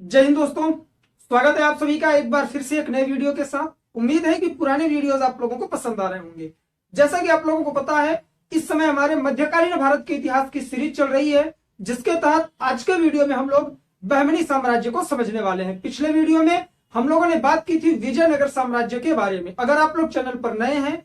जय हिंद दोस्तों, स्वागत है आप सभी का एक बार फिर से एक नए वीडियो के साथ। उम्मीद है कि पुराने वीडियोस आप लोगों को पसंद आ रहे होंगे। जैसा कि आप लोगों को पता है, इस समय हमारे मध्यकालीन भारत के इतिहास की सीरीज चल रही है, जिसके तहत आज के वीडियो में हम लोग बहमनी साम्राज्य को समझने वाले हैं। पिछले वीडियो में हम लोगों ने बात की थी विजयनगर साम्राज्य के बारे में। अगर आप लोग चैनल पर नए हैं,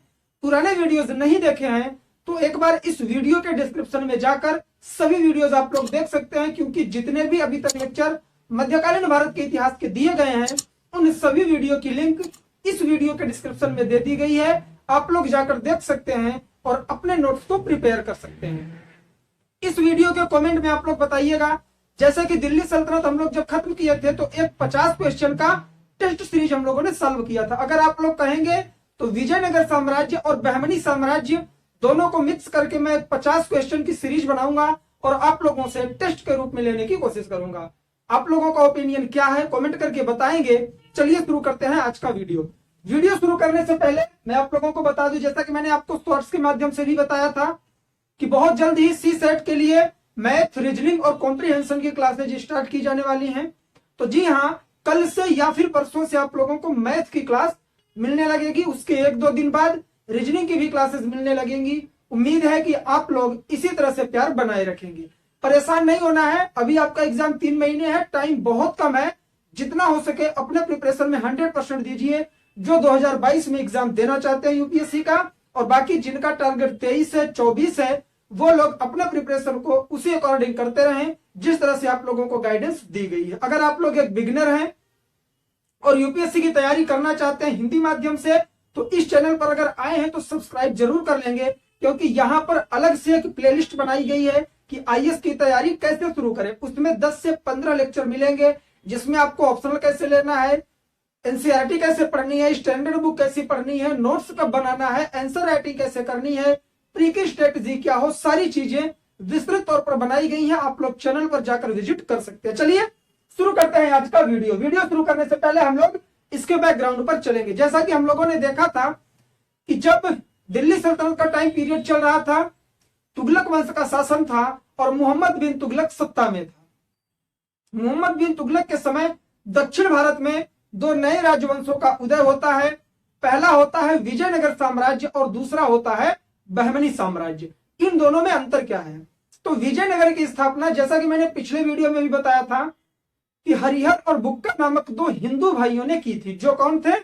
पुराने वीडियोज नहीं देखे हैं, तो एक बार इस वीडियो के डिस्क्रिप्शन में जाकर सभी वीडियोज आप लोग देख सकते हैं, क्योंकि जितने भी अभी तक लेक्चर मध्यकालीन भारत के इतिहास के दिए गए हैं, उन सभी वीडियो की लिंक इस वीडियो के डिस्क्रिप्शन में दे दी गई है। आप लोग जाकर देख सकते हैं और अपने नोट्स को प्रिपेयर कर सकते हैं। इस वीडियो के कमेंट में आप लोग बताइएगा, जैसे कि दिल्ली सल्तनत हम लोग जब खत्म किए थे तो एक 50 क्वेश्चन का टेस्ट सीरीज हम लोगों ने सॉल्व किया था। अगर आप लोग कहेंगे तो विजयनगर साम्राज्य और बहमनी साम्राज्य दोनों को मिक्स करके मैं 50 क्वेश्चन की सीरीज बनाऊंगा और आप लोगों से टेस्ट के रूप में लेने की कोशिश करूंगा। आप लोगों का ओपिनियन क्या है कमेंट करके बताएंगे। चलिए शुरू करते हैं आज का वीडियो शुरू करने से पहले मैं आप लोगों को बता दूं, जैसा कि मैंने आपको शॉर्ट्स के माध्यम से भी बताया था कि बहुत जल्द ही सी सेट के लिए मैथ, रीजनिंग और कॉम्प्रिहेंशन की क्लासेज स्टार्ट की जाने वाली हैं। तो जी हाँ, कल से या फिर परसों से आप लोगों को मैथ की क्लास मिलने लगेगी। उसके 1-2 दिन बाद रीजनिंग की भी क्लासेस मिलने लगेंगी। उम्मीद है कि आप लोग इसी तरह से प्यार बनाए रखेंगे। परेशान नहीं होना है, अभी आपका एग्जाम 3 महीने है, टाइम बहुत कम है। जितना हो सके अपने प्रिपरेशन में 100% दीजिए। जो 2022 में एग्जाम देना चाहते हैं यूपीएससी का, और बाकी जिनका टारगेट 23 है, 24 है, वो लोग अपने प्रिपरेशन को उसी अकॉर्डिंग करते रहें जिस तरह से आप लोगों को गाइडेंस दी गई है। अगर आप लोग एक बिगिनर हैं और यूपीएससी की तैयारी करना चाहते हैं हिंदी माध्यम से, तो इस चैनल पर अगर आए हैं तो सब्सक्राइब जरूर कर लेंगे, क्योंकि यहाँ पर अलग से एक प्लेलिस्ट बनाई गई है कि आईएएस की तैयारी कैसे शुरू करें। उसमें 10 से 15 लेक्चर मिलेंगे, जिसमें आपको ऑप्शनल कैसे लेना है, एनसीईआरटी कैसे पढ़नी है, स्टैंडर्ड बुक कैसी पढ़नी है, नोट्स कब बनाना है, आंसर राइटिंग कैसे करनी है, प्री की स्ट्रेटेजी क्या हो, सारी चीजें विस्तृत तौर पर बनाई गई हैं। आप लोग चैनल पर जाकर विजिट कर सकते हैं। चलिए शुरू करते हैं आज का वीडियो शुरू करने से पहले हम लोग इसके बैकग्राउंड पर चलेंगे। जैसा कि हम लोगों ने देखा था कि जब दिल्ली सल्तनत का टाइम पीरियड चल रहा था, तुगलक वंश का शासन था और मोहम्मद बिन तुगलक सत्ता में था। मोहम्मद बिन तुगलक के समय दक्षिण भारत में 2 नए राजवंशों का उदय होता है। पहला होता है विजयनगर साम्राज्य और दूसरा होता है बहमनी साम्राज्य। इन दोनों में अंतर क्या है? तो विजयनगर की स्थापना, जैसा कि मैंने पिछले वीडियो में भी बताया था, कि हरिहर और बुक्का नामक 2 हिंदू भाइयों ने की थी। जो कौन थे?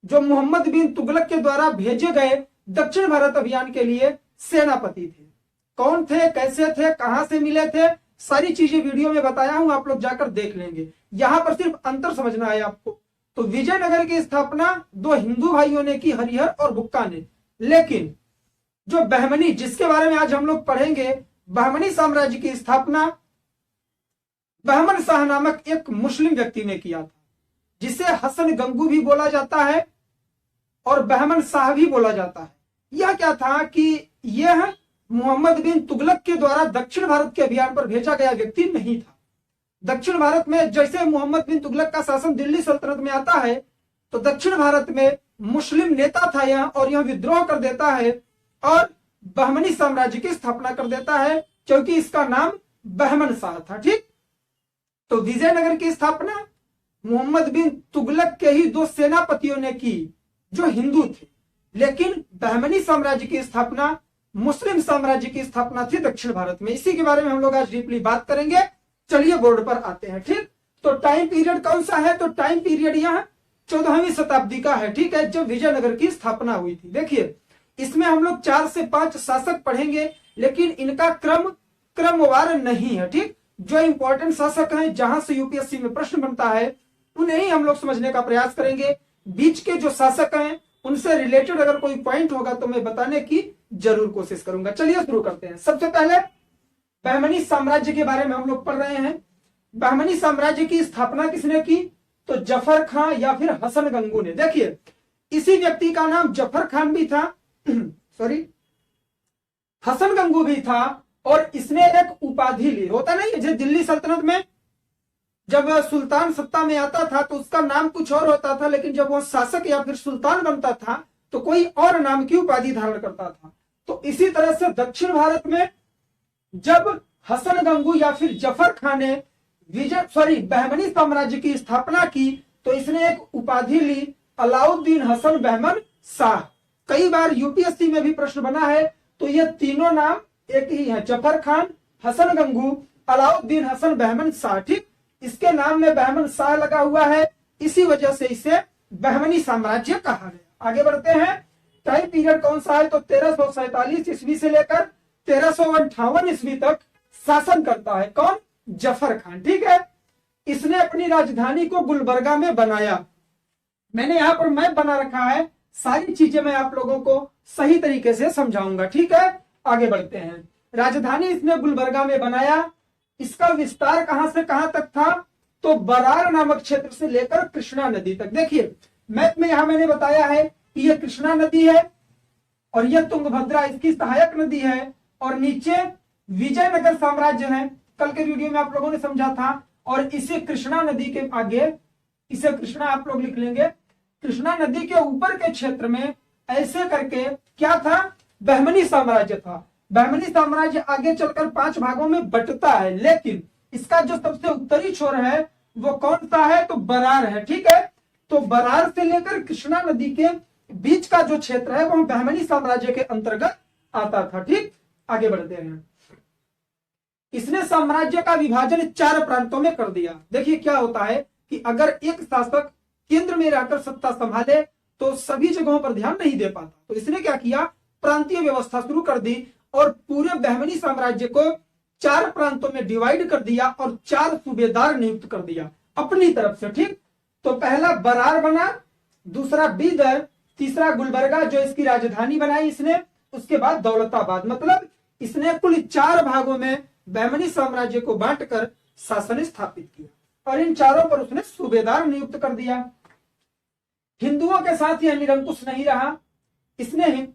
जो मोहम्मद बिन तुगलक के द्वारा भेजे गए दक्षिण भारत अभियान के लिए सेनापति थे। कौन थे, कैसे थे, कहां से मिले थे, सारी चीजें वीडियो में बताया हूं, आप लोग जाकर देख लेंगे। यहां पर सिर्फ अंतर समझना है आपको। तो विजयनगर की स्थापना 2 हिंदू भाइयों ने की, हरिहर और बुक्का ने। लेकिन जो बहमनी, जिसके बारे में आज हम लोग पढ़ेंगे, बहमनी साम्राज्य की स्थापना बहमन शाह नामक एक मुस्लिम व्यक्ति ने किया था, जिसे हसन गंगू भी बोला जाता है और बहमन शाह भी बोला जाता है। यह क्या था कि यह मोहम्मद बिन तुगलक के द्वारा दक्षिण भारत के अभियान पर भेजा गया व्यक्ति नहीं था। दक्षिण भारत में जैसे मोहम्मद बिन तुगलक का शासन दिल्ली सल्तनत में आता है, तो दक्षिण भारत में मुस्लिम नेता था यह, और यह विद्रोह कर देता है और बहमनी साम्राज्य की स्थापना कर देता है, क्योंकि इसका नाम बहमन शाह था। ठीक, तो विजयनगर की स्थापना मोहम्मद बिन तुगलक के ही 2 सेनापतियों ने की जो हिंदू थे। लेकिन बहमनी साम्राज्य की स्थापना मुस्लिम साम्राज्य की स्थापना थी दक्षिण भारत में। इसी के बारे में हम लोग आज डीपली बात करेंगे। चलिए बोर्ड पर आते हैं। ठीक, तो टाइम पीरियड कौन सा है? तो टाइम पीरियड यहाँ 14वीं शताब्दी का है। ठीक है, जब विजयनगर की स्थापना हुई थी। देखिए, इसमें हम लोग 4 से 5 शासक पढ़ेंगे, लेकिन इनका क्रमवार नहीं है। ठीक, जो इंपॉर्टेंट शासक हैं, जहां से यूपीएससी में प्रश्न बनता है, उन्हें ही हम लोग समझने का प्रयास करेंगे। बीच के जो शासक हैं उनसे रिलेटेड अगर कोई पॉइंट होगा तो मैं बताने की जरूर कोशिश करूंगा। चलिए शुरू करते हैं। सबसे पहले बहमनी साम्राज्य के बारे में हम लोग पढ़ रहे हैं। बहमनी साम्राज्य की स्थापना किसने की? तो जफर खान या फिर हसन गंगू ने। देखिए, इसी व्यक्ति का नाम जफर खान भी था सॉरी, हसन गंगू भी था, और इसने एक उपाधि ली। होता नहीं है, दिल्ली सल्तनत में जब सुल्तान सत्ता में आता था तो उसका नाम कुछ और होता था, लेकिन जब वो शासक या फिर सुल्तान बनता था तो कोई और नाम की उपाधि धारण करता था। तो इसी तरह से दक्षिण भारत में जब हसन गंगू या फिर जफर खान ने बहमनी साम्राज्य की स्थापना की तो इसने एक उपाधि ली, अलाउद्दीन हसन बहमन शाह। कई बार यूपीएससी में भी प्रश्न बना है, तो ये तीनों नाम एक ही है, जफर खान, हसन गंगू, अलाउद्दीन हसन बहमन शाह। ठीक, इसके नाम में बहमन शाह लगा हुआ है, इसी वजह से इसे बहमनी साम्राज्य कहा गया। आगे बढ़ते हैं, टाइम पीरियड कौन सा है, तो 1347 ईस्वी से लेकर 1358 ईस्वी तक शासन करता है कौन, जफर खान। ठीक है, इसने अपनी राजधानी को गुलबर्गा में बनाया। मैंने यहाँ पर मैप बना रखा है, सारी चीजें मैं आप लोगों को सही तरीके से समझाऊंगा। ठीक है, आगे बढ़ते हैं। राजधानी इसने गुलबर्गा में बनाया। इसका विस्तार कहां से कहां तक था, तो बरार नामक क्षेत्र से लेकर कृष्णा नदी तक। देखिए मैप में यहां मैंने बताया है कि यह कृष्णा नदी है और यह तुंगभद्रा इसकी सहायक नदी है, और नीचे विजयनगर साम्राज्य है, कल के वीडियो में आप लोगों ने समझा था। और इसे कृष्णा नदी के आगे, इसे कृष्णा आप लोग लिख लेंगे, कृष्णा नदी के ऊपर के क्षेत्र में ऐसे करके क्या था, बहमनी साम्राज्य था। बहमनी साम्राज्य आगे चलकर 5 भागों में बंटता है, लेकिन इसका जो सबसे उत्तरी छोर है वो कौन सा है, तो बरार है। ठीक है, तो बरार से लेकर कृष्णा नदी के बीच का जो क्षेत्र है वह बहमनी साम्राज्य के अंतर्गत आता था। ठीक, आगे बढ़ते हैं। इसने साम्राज्य का विभाजन 4 प्रांतों में कर दिया। देखिए क्या होता है कि अगर एक शासक केंद्र में रहकर सत्ता संभाले तो सभी जगहों पर ध्यान नहीं दे पाता, तो इसने क्या किया, प्रांतीय व्यवस्था शुरू कर दी और पूरे बहमनी साम्राज्य को 4 प्रांतों में डिवाइड कर दिया और 4 सूबेदार नियुक्त कर दिया अपनी तरफ से। ठीक, तो पहला बरार बना, दूसरा बीदर, तीसरा गुलबर्गा जो इसकी राजधानी बनाई इसने, उसके बाद दौलताबाद। मतलब इसने कुल 4 भागों में बहमनी साम्राज्य को बांटकर शासन स्थापित किया और इन चारों पर उसने सूबेदार नियुक्त कर दिया। हिंदुओं के साथ यह निरंकुश नहीं रहा, इसने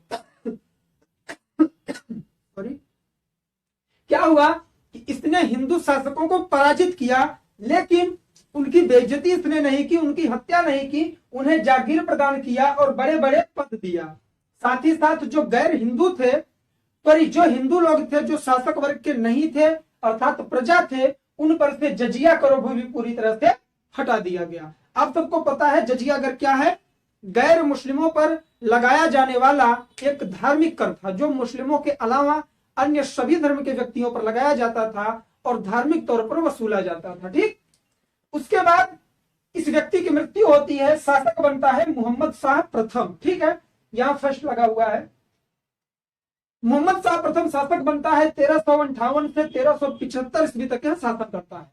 क्या हुआ कि इसने हिंदू शासकों को पराजित किया, लेकिन उनकी बेइज्जती इसने नहीं की, उनकी हत्या नहीं की, उन्हें जागीर प्रदान किया और बड़े बड़े पद दिया। साथ ही साथ जो गैर हिंदू थे, पर जो हिंदू लोग थे जो शासक वर्ग के नहीं थे अर्थात प्रजा थे, उन पर से जजिया करो भी पूरी तरह से हटा दिया गया। आप सबको पता है जजिया कर क्या है, गैर मुस्लिमों पर लगाया जाने वाला एक धार्मिक कर था जो मुस्लिमों के अलावा अन्य सभी धर्म के व्यक्तियों पर लगाया जाता था और धार्मिक तौर पर वसूला जाता था। ठीक, उसके बाद इस व्यक्ति की मृत्यु होती है, शासक बनता है मोहम्मद शाह प्रथम। ठीक है, यहां फर्स्ट लगा हुआ है। मोहम्मद शाह प्रथम शासक बनता है, 1358 से 1375 ईस्वी तक यह शासन करता है।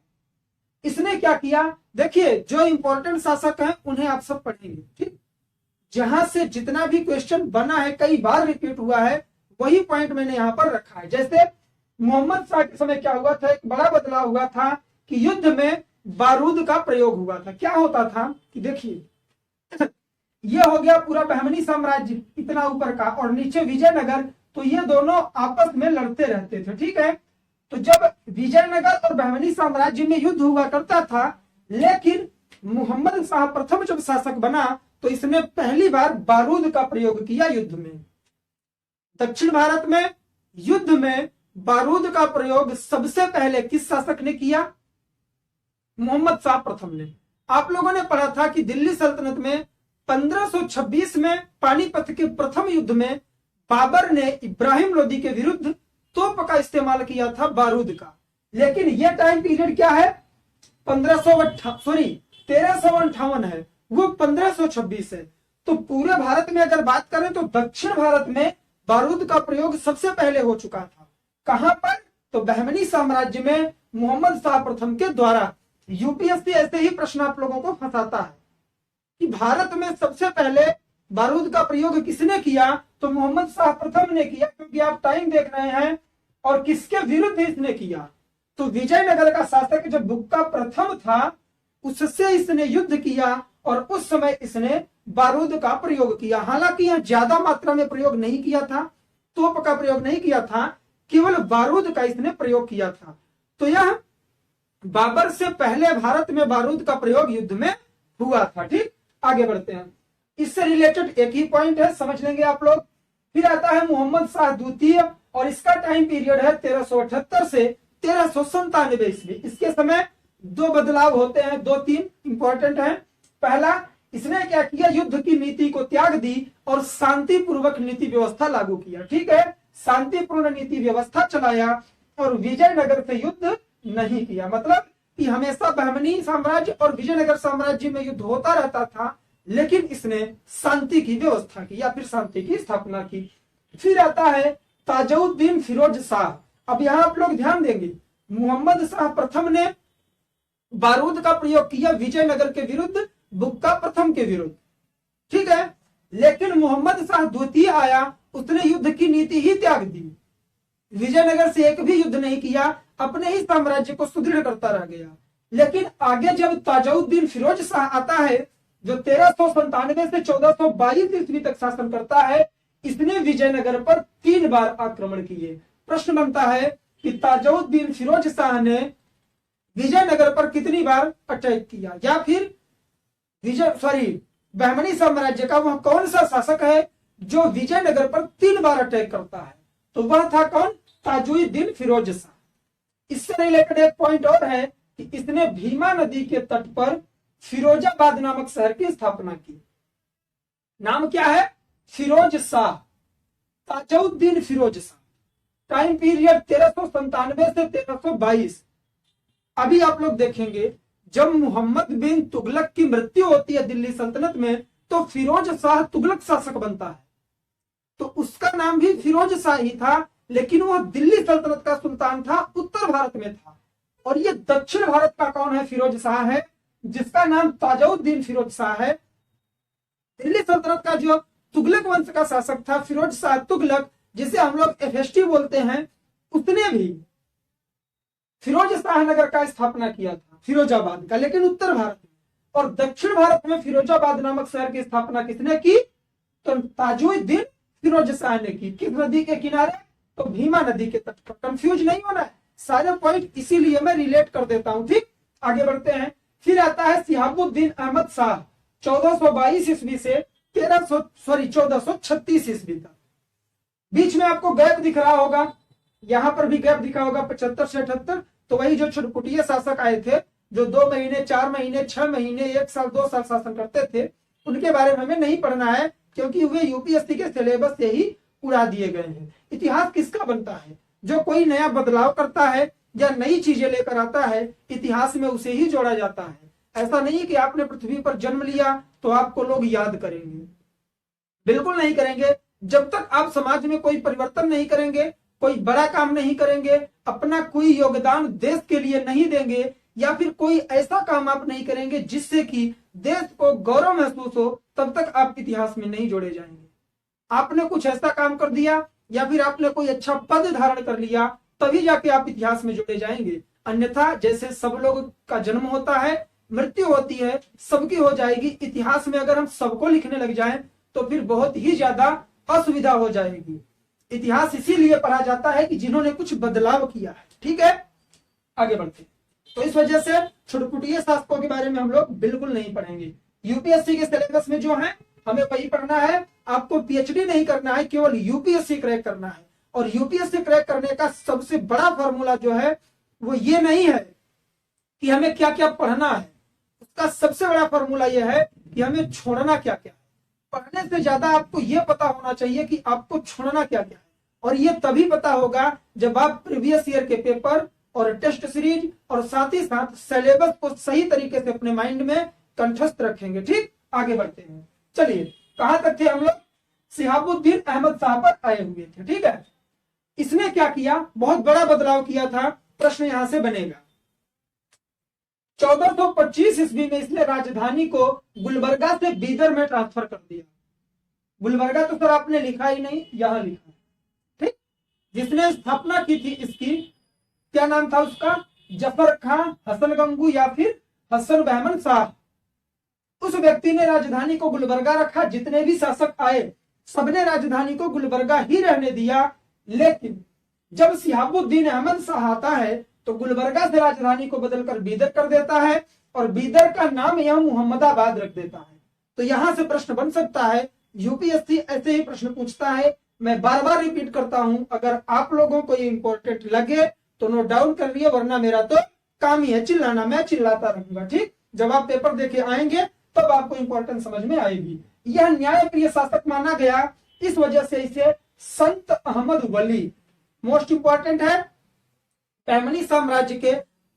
इसने क्या किया, देखिए जो इंपॉर्टेंट शासक हैं उन्हें आप सब पढ़ेंगे। ठीक, जहां से जितना भी क्वेश्चन बना है, कई बार रिपीट हुआ है, वही पॉइंट मैंने यहां पर रखा है। जैसे मोहम्मद शाह के समय क्या हुआ था, एक बड़ा बदलाव हुआ था कि युद्ध में बारूद का प्रयोग हुआ था। क्या होता था कि देखिए ये हो गया पूरा बहमनी साम्राज्य इतना ऊपर का, और नीचे विजयनगर, तो ये दोनों आपस में लड़ते रहते थे। ठीक है, तो जब विजयनगर और बहमनी साम्राज्य में युद्ध हुआ करता था, लेकिन मोहम्मद शाह प्रथम जब शासक बना तो इसने पहली बार बारूद का प्रयोग किया युद्ध में। दक्षिण भारत में युद्ध में बारूद का प्रयोग सबसे पहले किस शासक ने किया, मोहम्मद शाह प्रथम ने। आप लोगों ने पढ़ा था कि दिल्ली सल्तनत में 1526 में पानीपत के प्रथम युद्ध में बाबर ने इब्राहिम लोदी के विरुद्ध तोप का इस्तेमाल किया था बारूद का। लेकिन यह टाइम पीरियड क्या है, 1358 है, वो 1526 है। तो पूरे भारत में अगर बात करें तो दक्षिण भारत में बारूद का प्रयोग सबसे पहले हो चुका था। कहां पर, तो बहमनी साम्राज्य में मोहम्मद शाह प्रथम के द्वारा। यूपीएससी ऐसे ही प्रश्न आप लोगों को फंसाता है कि भारत में सबसे पहले बारूद का प्रयोग किसने किया, तो मोहम्मद शाह प्रथम ने किया, क्योंकि आप टाइम देख रहे हैं। और किसके विरुद्ध इसने किया, तो विजयनगर का शासक जब बुक्का प्रथम था उससे इसने युद्ध किया और उस समय इसने बारूद का प्रयोग किया। हालांकि यह ज्यादा मात्रा में प्रयोग नहीं किया था, तोप का प्रयोग नहीं किया था, केवल बारूद का इसने प्रयोग किया था। तो यह बाबर से पहले भारत में बारूद का प्रयोग युद्ध में हुआ था। ठीक, आगे बढ़ते हैं। इससे रिलेटेड एक ही पॉइंट है, समझ लेंगे आप लोग। फिर आता है मोहम्मद शाह द्वितीय, और इसका टाइम पीरियड है 1378 से 1397 ईस्वी। इसके समय दो बदलाव होते हैं, दो तीन इंपॉर्टेंट हैं। पहला, इसने क्या किया, युद्ध की नीति को त्याग दी और शांतिपूर्वक नीति व्यवस्था लागू किया। ठीक है, शांतिपूर्ण नीति व्यवस्था चलाया और विजयनगर से युद्ध नहीं किया। मतलब कि हमेशा बहमनी साम्राज्य और विजयनगर साम्राज्य में युद्ध होता रहता था, लेकिन इसने शांति की व्यवस्था की या फिर शांति की स्थापना की। फिर आता है ताजुद्दीन फिरोज शाह। अब यहाँ आप लोग ध्यान देंगे, मोहम्मद शाह प्रथम ने बारूद का प्रयोग किया विजयनगर के विरुद्ध, बुक्का प्रथम के विरुद्ध। ठीक है, लेकिन मोहम्मद शाह द्वितीय आया, उसने युद्ध की नीति ही त्याग दी, विजयनगर से एक भी युद्ध नहीं किया, अपने ही साम्राज्य को सुदृढ़ करता रह गया। लेकिन आगे जब ताजुद्दीन फिरोज शाह आता है, जो 1397 से 1422 ईस्वी तक शासन करता है, इसने विजयनगर पर 3 बार आक्रमण किए। प्रश्न बनता है कि ताजुद्दीन फिरोज शाह ने विजयनगर पर कितनी बार अटैक किया, या फिर बहमनी साम्राज्य का वह कौन सा शासक है जो विजयनगर पर 3 बार अटैक करता है? तो वह था कौन? ताजुद्दीन फिरोज शाह। इससे रिलेटेड एक पॉइंट और है कि इसने भीमा नदी के तट पर फिरोजाबाद नामक शहर की स्थापना की। नाम क्या है? फिरोज शाह, ताजुद्दीन फिरोज शाह। टाइम पीरियड 1397 से 1322। अभी आप लोग देखेंगे, जब मोहम्मद बिन तुगलक की मृत्यु होती है दिल्ली सल्तनत में, तो फिरोज शाह तुगलक शासक बनता है। तो उसका नाम भी फिरोज शाह ही था, लेकिन वह दिल्ली सल्तनत का सुल्तान था, उत्तर भारत में था। और ये दक्षिण भारत का कौन है? फिरोज शाह है, जिसका नाम ताजुद्दीन फिरोज शाह है। दिल्ली सल्तनत का जो तुगलक वंश का शासक था फिरोज शाह तुगलक, जिसे हम लोग FST बोलते हैं, उसने भी फिरोज शाह नगर का स्थापना किया था, फिरोजाबाद का, लेकिन उत्तर भारत में। और दक्षिण भारत में फिरोजाबाद नामक शहर की स्थापना किसने की? तो ताजुद्दीन फिरोज शाह ने की। किस नदी के किनारे? तो भीमा नदी के तट पर। कंफ्यूज नहीं होना है, सारे पॉइंट इसीलिए मैं रिलेट कर देता हूं। ठीक, आगे बढ़ते हैं। फिर आता है सिहाबुद्दीन अहमद शाह, 1422 ईस्वी से 1436 ईस्वी तक। बीच में आपको गैप दिख रहा होगा, यहां पर भी गैप दिखा होगा 75 से 78। तो वही जो छुटपुटिये शासक आए थे, जो 2 महीने 4 महीने 6 महीने 1 साल 2 साल शासन करते थे, उनके बारे में हमें नहीं पढ़ना है, क्योंकि वे UPSC के सिलेबस से ही उड़ा दिए गए हैं। इतिहास किसका बनता है? जो कोई नया बदलाव करता है या नई चीजें लेकर आता है, इतिहास में उसे ही जोड़ा जाता है। ऐसा नहीं कि आपने पृथ्वी पर जन्म लिया तो आपको लोग याद करेंगे, बिल्कुल नहीं करेंगे। जब तक आप समाज में कोई परिवर्तन नहीं करेंगे, कोई बड़ा काम नहीं करेंगे, अपना कोई योगदान देश के लिए नहीं देंगे, या फिर कोई ऐसा काम आप नहीं करेंगे जिससे कि देश को गौरव महसूस हो, तब तक आप इतिहास में नहीं जोड़े जाएंगे। आपने कुछ ऐसा काम कर दिया या फिर आपने कोई अच्छा पद धारण कर लिया, तभी जाके आप इतिहास में जोड़े जाएंगे। अन्यथा जैसे सब लोग का जन्म होता है, मृत्यु होती है, सबकी हो जाएगी। इतिहास में अगर हम सबको लिखने लग जाएं तो फिर बहुत ही ज्यादा असुविधा हो जाएगी। इतिहास इसीलिए पढ़ा जाता है कि जिन्होंने कुछ बदलाव किया है। ठीक है, आगे बढ़ते। तो इस वजह से छुटपुटिये शासकों के बारे में हम लोग बिल्कुल नहीं पढ़ेंगे। UPSC के सिलेबस में जो है हमें वही पढ़ना है। आपको PhD नहीं करना है, केवल UPSC क्रैक करना है। और UPSC क्रैक करने का सबसे बड़ा फॉर्मूला जो है वो ये नहीं है कि हमें क्या क्या पढ़ना है, उसका सबसे बड़ा फॉर्मूला यह है कि हमें छोड़ना क्या क्या है। पढ़ने से ज्यादा आपको यह पता होना चाहिए कि आपको छोड़ना क्या क्या है, और ये तभी पता होगा जब आप प्रीवियस ईयर के पेपर और टेस्ट सीरीज और साथ ही साथ सिलेबस को सही तरीके से अपने माइंड में कंठस्थ रखेंगे। ठीक, आगे बढ़ते हैं। चलिए, कहां तक थे हम लोग? सिहाबुद्दीन अहमद शाह पर आए हुए थे। ठीक है, इसने क्या किया? बहुत बड़ा बदलाव किया था। प्रश्न यहां से बनेगा, 1425 ईस्वी में इसने राजधानी को गुलबर्गा से बीदर में ट्रांसफर कर दिया। गुलबर्गा तो सर आपने लिखा ही नहीं, यहां लिखा। ठीक, जिसने स्थापना की थी इसकी, क्या नाम था उसका? जफर खां, हसन गंगू या फिर हसन बहमन शाह। उस व्यक्ति ने राजधानी को गुलबर्गा रखा। जितने भी शासक आए सबने राजधानी को गुलबर्गा ही रहने दिया। लेकिन जब सिहाबुद्दीन अहमद शाह आता है तो गुलबर्गा से राजधानी को बदलकर बीदर कर देता है, और बीदर का नाम यह मोहम्मदाबाद रख देता है। तो यहां से प्रश्न बन सकता है। UPSC ऐसे ही प्रश्न पूछता है। मैं बार बार रिपीट करता हूं, अगर आप लोगों को ये इंपॉर्टेंट लगे तो नोट डाउन कर लिए, वरना मेरा तो काम ही है चिल्लाना, मैं चिल्लाता रहूंगा। ठीक, जब आप पेपर देके आएंगे तब आपको इंपॉर्टेंट समझ में आएगी। यह न्यायप्रिय शासक माना गया, इस वजह से इसे संत अहमद वली, मोस्ट इंपॉर्टेंट है, बहमनी साम्राज्य के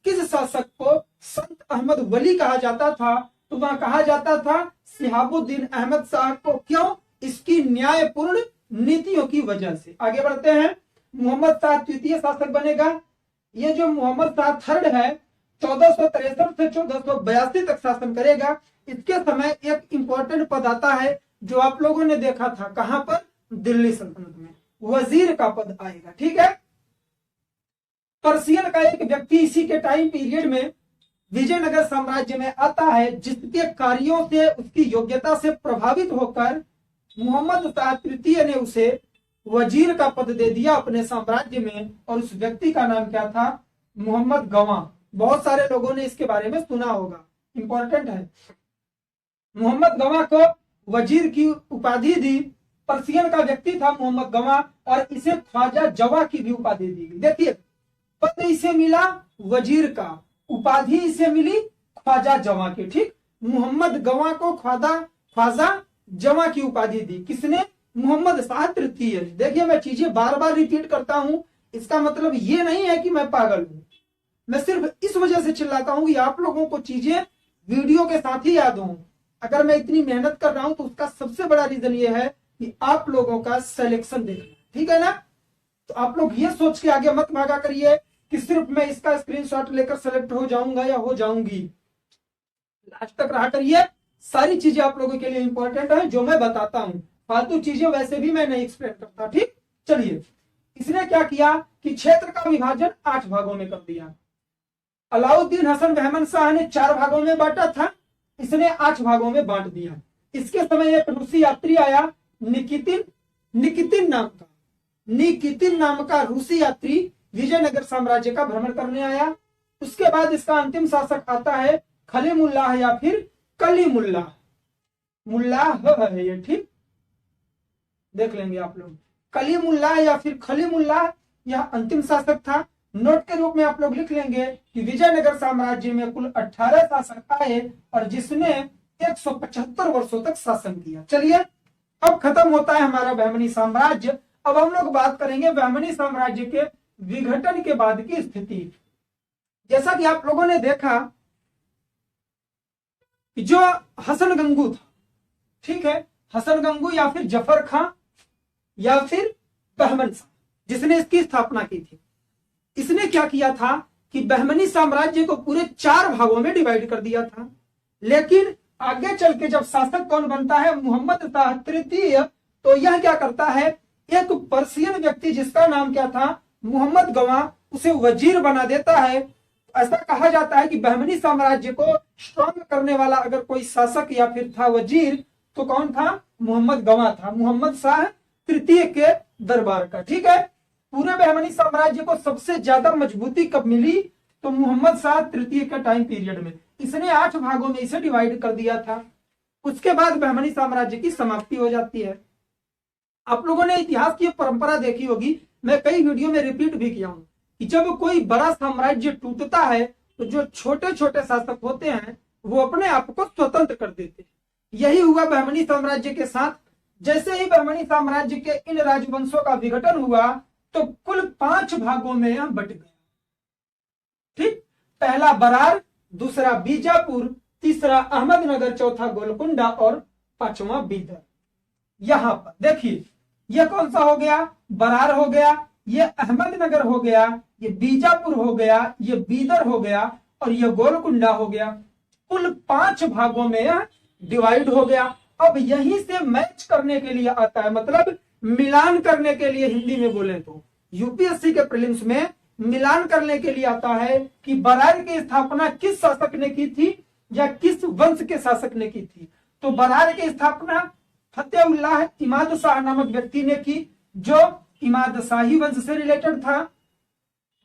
किस शासक को संत अहमद वली कहा जाता था? तो वह कहा जाता था शिहाबुद्दीन अहमद शाह को। क्यों? इसकी न्यायपूर्ण नीतियों की वजह से। आगे बढ़ते हैं, मोहम्मद शाह तृतीय शासक बनेगा। ये जो मोहम्मद शाह थर्ड है 1463 से 1482 तक शासन करेगा। इसके समय एक इंपॉर्टेंट पद आता है जो आप लोगों ने देखा था, कहां पर? दिल्ली सल्तनत में वजीर का पद आएगा। ठीक है, पर्शियन का एक व्यक्ति इसी के टाइम पीरियड में विजयनगर साम्राज्य में आता है, जिसके कार्यों से, उसकी योग्यता से प्रभावित होकर मोहम्मद शाह तृतीय ने उसे वजीर का पद दे दिया अपने साम्राज्य में। और उस व्यक्ति का नाम क्या था? मोहम्मद गवां। बहुत सारे लोगों ने इसके बारे में सुना होगा, इंपॉर्टेंट है। मोहम्मद गवां को वजीर की उपाधि दी। पर्शियन का व्यक्ति था मोहम्मद गवां, और इसे ख्वाजा जवा की भी उपाधि दी गई। देखिए, पद इसे मिला वजीर का, उपाधि इसे मिली ख्वाजा जवा की। ठीक, मोहम्मद गवां को ख्वाजा जवा की उपाधि दी। किसने? मोहम्मद शाह तृतीय। देखिए, मैं चीजें बार बार रिपीट करता हूं, इसका मतलब ये नहीं है कि मैं पागल हूं। मैं सिर्फ इस वजह से चिल्लाता हूं कि आप लोगों को चीजें वीडियो के साथ ही याद हों। अगर मैं इतनी मेहनत कर रहा हूं तो उसका सबसे बड़ा रीजन ये है कि आप लोगों का सिलेक्शन देखना। ठीक है ना? तो आप लोग ये सोच के आगे मत भागा करिए कि सिर्फ मैं इसका स्क्रीनशॉट लेकर सेलेक्ट हो जाऊंगा या हो जाऊंगी। लास्ट तक रहा करिए, सारी चीजें आप लोगों के लिए इंपॉर्टेंट है जो मैं बताता हूं। फालतू चीजें वैसे भी मैं नहीं एक्सप्लेन करता। ठीक, चलिए, इसने क्या किया कि क्षेत्र का विभाजन 8 भागों में कर दिया। अलाउद्दीन हसन बहमन शाह ने 4 भागों में बांटा था, इसने 8 भागों में बांट दिया। इसके समय एक रूसी यात्री आया, निकितिन नाम का रूसी यात्री विजयनगर साम्राज्य का भ्रमण करने आया। उसके बाद इसका अंतिम शासक आता है खलीमुल्लाह या फिर कलीमुल्लाह। मुल्लाह है ये, ठीक, देख लेंगे आप लोग। कलीमुल्लाह या फिर खलीमुल्लाह यह अंतिम शासक था। नोट के रूप में आप लोग लिख लेंगे कि विजयनगर साम्राज्य में कुल 18 शासक आए और जिसने 175 वर्षों तक शासन किया। चलिए, अब खत्म होता है हमारा बहमनी साम्राज्य। अब हम लोग बात करेंगे बहमनी साम्राज्य के विघटन के बाद की स्थिति। जैसा कि आप लोगों ने देखा कि जो हसन गंगू था, ठीक है, हसन गंगू या फिर जफर खां या फिर बहमन शाह, जिसने इसकी स्थापना की थी, इसने क्या किया था कि बहमनी साम्राज्य को पूरे 4 भागों में डिवाइड कर दिया था। लेकिन आगे चल के जब शासक कौन बनता है? मोहम्मद शाह तृतीय। तो यह क्या करता है? एक पर्शियन व्यक्ति जिसका नाम क्या था? मोहम्मद गवां, उसे वजीर बना देता है। ऐसा कहा जाता है कि बहमनी साम्राज्य को स्ट्रॉन्ग करने वाला अगर कोई शासक या फिर था वजीर तो कौन था? मोहम्मद गवां था, मोहम्मद शाह तृतीय के दरबार का। ठीक है, पूरे बहमनी साम्राज्य को सबसे ज्यादा मजबूती कब मिली? तो मोहम्मद शाह तृतीय का टाइम पीरियड में। इसने 8 भागों में इसे डिवाइड कर दिया था। उसके बाद बहमनी साम्राज्य की समाप्ति हो जाती है। आप लोगों ने इतिहास की परंपरा देखी होगी, मैं कई वीडियो में रिपीट भी किया हूं कि जब कोई बड़ा साम्राज्य टूटता है तो जो छोटे छोटे शासक होते हैं वो अपने आप को स्वतंत्र कर देते हैं। यही हुआ बहमनी साम्राज्य के साथ। जैसे ही बहमनी साम्राज्य के इन राजवंशों का विघटन हुआ तो कुल 5 भागों में यह बट गया। ठीक, पहला बरार, दूसरा बीजापुर, तीसरा अहमदनगर, चौथा गोलकुंडा और 5वां बीदर। यहां पर देखिए, यह कौन सा हो गया? बरार हो गया, ये अहमदनगर हो गया, ये बीजापुर हो गया, ये बीदर हो गया और ये गोलकुंडा हो गया। कुल 5 भागों में यह डिवाइड हो गया। अब यहीं से मैच करने के लिए आता है, मतलब मिलान करने के लिए, हिंदी में बोले तो यूपीएससी के प्रीलिम्स में मिलान करने के लिए आता है कि बरार की स्थापना किस शासक ने की थी या किस वंश के शासक ने की थी। तो बरार की स्थापना फतेहुल्लाह इमाद शाह नामक व्यक्ति ने की, जो इमाद शाही वंश से रिलेटेड था।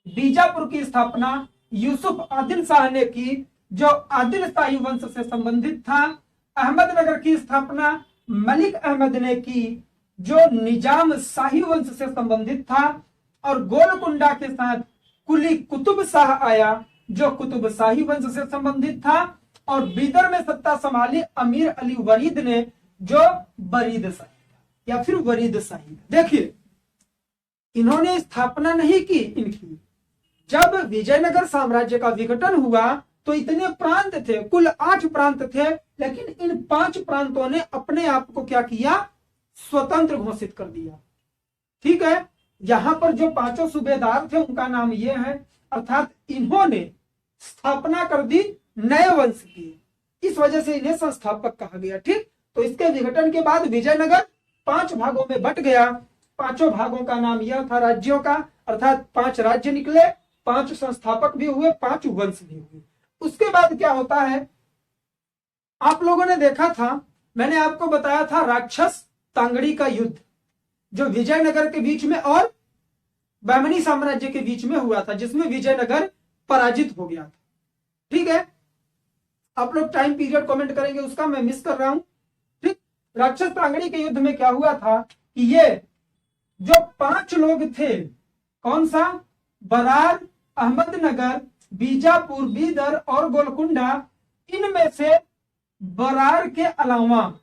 बीजापुर की स्थापना यूसुफ आदिल शाह ने की, जो आदिल शाही वंश से संबंधित था। अहमदनगर की स्थापना मलिक अहमद ने की, जो निजाम शाही वंश से संबंधित था। और गोलकुंडा के साथ कुली कुतुब शाह आया, जो कुतुबशाही वंश से संबंधित था, और बीदर में सत्ता संभाली अमीर अली वरीद ने, जो बरीद शाही या फिर वरीद शाही। देखिए, इन्होंने स्थापना नहीं की इनकी। जब विजयनगर साम्राज्य का विघटन हुआ तो इतने प्रांत थे, कुल 8 प्रांत थे, लेकिन इन 5 प्रांतों ने अपने आप को क्या किया, स्वतंत्र घोषित कर दिया। ठीक है, यहां पर जो 5 सूबेदार थे उनका नाम ये है, अर्थात इन्होंने स्थापना कर दी नए वंश की, इस वजह से इन्हें संस्थापक कहा गया। ठीक, तो इसके विघटन के बाद विजयनगर 5 भागों में बट गया। 5 भागों का नाम यह था राज्यों का, अर्थात 5 राज्य निकले, 5 संस्थापक भी हुए, 5 वंश भी हुए। उसके बाद क्या होता है, आप लोगों ने देखा था, मैंने आपको बताया था राक्षस तांगड़ी का युद्ध, जो विजयनगर के बीच में और बहमनी साम्राज्य के बीच में हुआ था, जिसमें विजयनगर पराजित हो गया था। ठीक है, आप लोग टाइम पीरियड कमेंट करेंगे उसका, मैं मिस कर रहा हूं। ठीक, राक्षस तांगड़ी के युद्ध में क्या हुआ था कि ये जो 5 लोग थे, कौन सा, बरार, अहमदनगर, बीजापुर, बीदर और गोलकुंडा, इनमें से बरार के अलावा,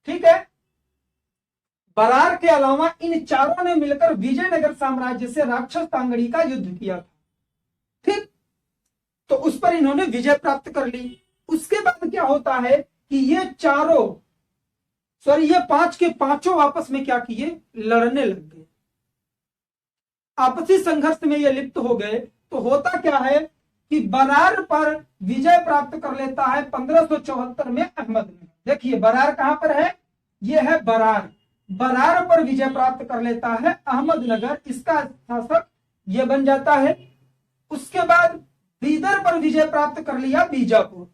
ठीक है, बरार के अलावा इन चारों ने मिलकर विजयनगर साम्राज्य से राक्षस तांगड़ी का युद्ध किया था। ठीक, तो उस पर इन्होंने विजय प्राप्त कर ली। उसके बाद क्या होता है कि ये 5 के 5 आपस में क्या किए, लड़ने लग गए, आपसी संघर्ष में ये लिप्त हो गए। तो होता क्या है कि बरार पर विजय प्राप्त कर लेता है 1574 में अहमदनगर। देखिए, बरार कहां पर है, ये है बरार। बरार पर विजय प्राप्त कर लेता है अहमदनगर, इसका शासक ये बन जाता है। उसके बाद बीदर पर विजय प्राप्त कर लिया बीजापुर,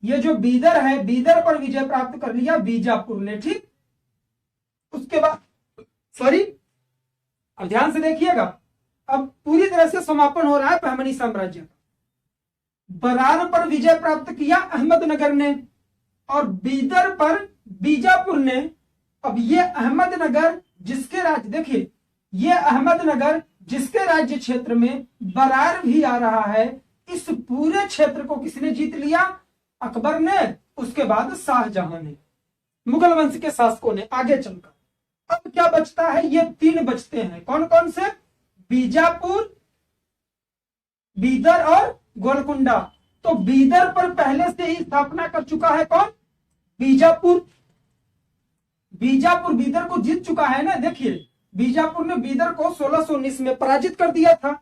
ये जो बीदर है, बीदर पर विजय प्राप्त कर लिया बीजापुर ने। ठीक, उसके बाद अब ध्यान से देखिएगा, अब पूरी तरह से समापन हो रहा है बहमनी साम्राज्य का। बरार पर विजय प्राप्त किया अहमदनगर ने और बीदर पर बीजापुर ने। अब ये अहमदनगर जिसके राज्य, देखिए, ये अहमदनगर जिसके राज्य क्षेत्र में बरार भी आ रहा है, इस पूरे क्षेत्र को किसने जीत लिया, अकबर ने, उसके बाद शाहजहां ने, मुगल वंश के शासकों ने। आगे चलकर अब क्या बचता है, ये 3 बचते हैं, कौन कौन से, बीजापुर, बीदर और गोलकुंडा। तो बीदर पर पहले से ही स्थापना कर चुका है कौन, बीजापुर। बीजापुर बीदर को जीत चुका है ना। देखिए, बीजापुर ने बीदर को 1619 में पराजित कर दिया था।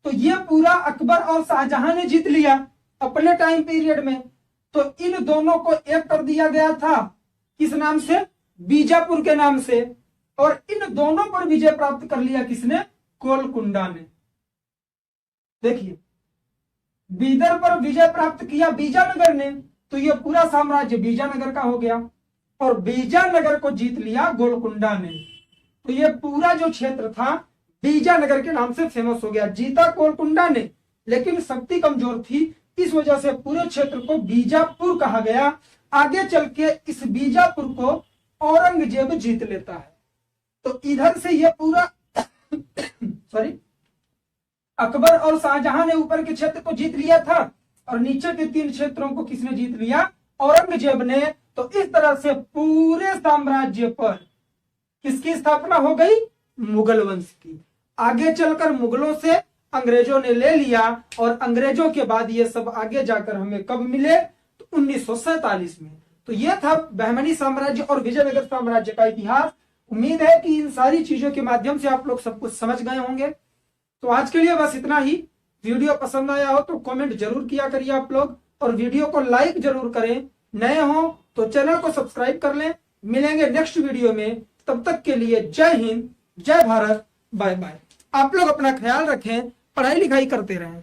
तो ये पूरा अकबर और शाहजहां ने जीत लिया अपने टाइम पीरियड में। तो इन दोनों को एक कर दिया गया था, किस नाम से, बीजापुर के नाम से। और इन दोनों पर विजय प्राप्त कर लिया किसने, गोलकुंडा ने। देखिए, बीदर पर विजय प्राप्त किया बीजानगर ने, तो ये पूरा साम्राज्य बीजानगर का हो गया। और बीजानगर को जीत लिया गोलकुंडा ने, तो ये पूरा जो क्षेत्र था बीजानगर के नाम से फेमस हो गया। जीता गोलकुंडा ने, लेकिन शक्ति कमजोर थी, इस वजह से पूरे क्षेत्र को बीजापुर कहा गया। आगे चल के इस बीजापुर को औरंगजेब जीत लेता है। तो इधर से ये पूरा अकबर और शाहजहां ने ऊपर के क्षेत्र को जीत लिया था, और नीचे के 3 क्षेत्रों को किसने जीत लिया, औरंगजेब ने। तो इस तरह से पूरे साम्राज्य पर किसकी स्थापना हो गई, मुगल वंश की। आगे चलकर मुगलों से अंग्रेजों ने ले लिया, और अंग्रेजों के बाद ये सब आगे जाकर हमें कब मिले, तो 1947 में। तो ये था बहमनी साम्राज्य और विजयनगर साम्राज्य का इतिहास। उम्मीद है कि इन सारी चीजों के माध्यम से आप लोग सब कुछ समझ गए होंगे। तो आज के लिए बस इतना ही। वीडियो पसंद आया हो तो कमेंट जरूर किया करिए आप लोग, और वीडियो को लाइक जरूर करें। नए हो तो चैनल को सब्सक्राइब कर लें। मिलेंगे नेक्स्ट वीडियो में, तब तक के लिए जय हिंद, जय भारत, बाय बाय। आप लोग अपना ख्याल रखें, पढ़ाई लिखाई करते रहें।